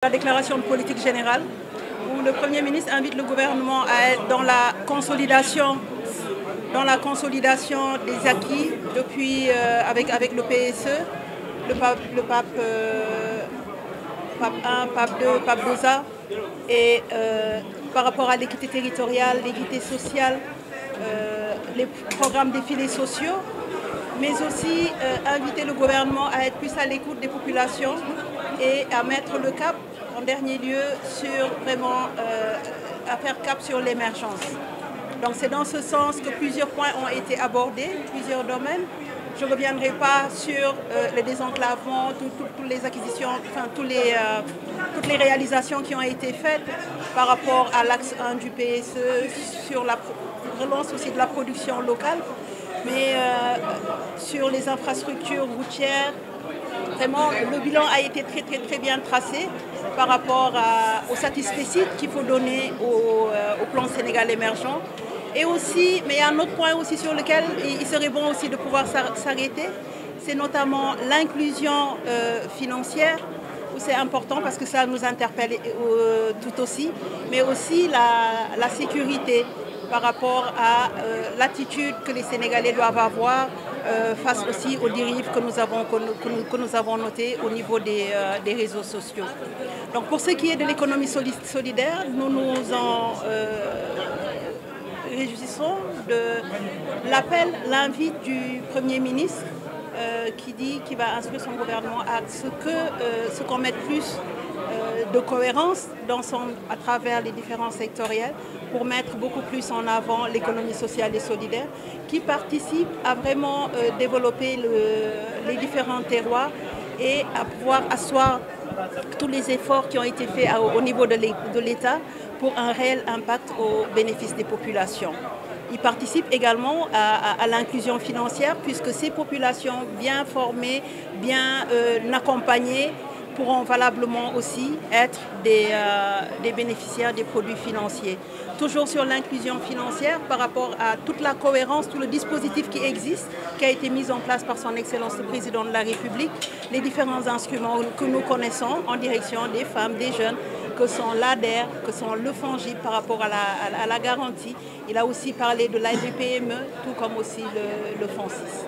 sa déclaration de politique générale, où le Premier ministre invite le gouvernement à être dans la consolidation des acquis depuis, avec le PSE, le pape 1, pape 2, pape 2A, et par rapport à l'équité territoriale, l'équité sociale, les programmes des filets sociaux, mais aussi inviter le gouvernement à être plus à l'écoute des populations et à mettre le cap, en dernier lieu, sur vraiment à faire cap sur l'émergence. Donc c'est dans ce sens que plusieurs points ont été abordés, plusieurs domaines. Je ne reviendrai pas sur le désenclavement, toutes les acquisitions, enfin toutes les réalisations qui ont été faites par rapport à l'axe 1 du PSE, sur la relance aussi de la production locale, mais sur les infrastructures routières. Vraiment, le bilan a été très bien tracé par rapport aux satisfecit qu'il faut donner au plan Sénégal émergent. Et aussi, mais il y a un autre point aussi sur lequel il serait bon aussi de pouvoir s'arrêter, c'est notamment l'inclusion financière, où c'est important parce que ça nous interpelle tout aussi, mais aussi la sécurité par rapport à l'attitude que les Sénégalais doivent avoir face aussi aux dérives que nous avons notées au niveau des réseaux sociaux. Donc pour ce qui est de l'économie solidaire, nous nous en réjouissons de l'invite du Premier ministre qui dit qu'il va instruire son gouvernement à ce qu'on mette plus de cohérence à travers les différents sectoriels pour mettre beaucoup plus en avant l'économie sociale et solidaire qui participe à vraiment développer les différents terroirs et à pouvoir asseoir tous les efforts qui ont été faits au niveau de l'État pour un réel impact au bénéfice des populations. Il participe également à l'inclusion financière puisque ces populations bien formées, bien accompagnées pourront valablement aussi être des bénéficiaires des produits financiers. Toujours sur l'inclusion financière par rapport à toute la cohérence, tout le dispositif qui existe, qui a été mis en place par son Excellence le Président de la République, les différents instruments que nous connaissons en direction des femmes, des jeunes, que sont l'ADER, que sont le FONGIP par rapport à la garantie. Il a aussi parlé de l'ADPME, tout comme aussi le FONSIS.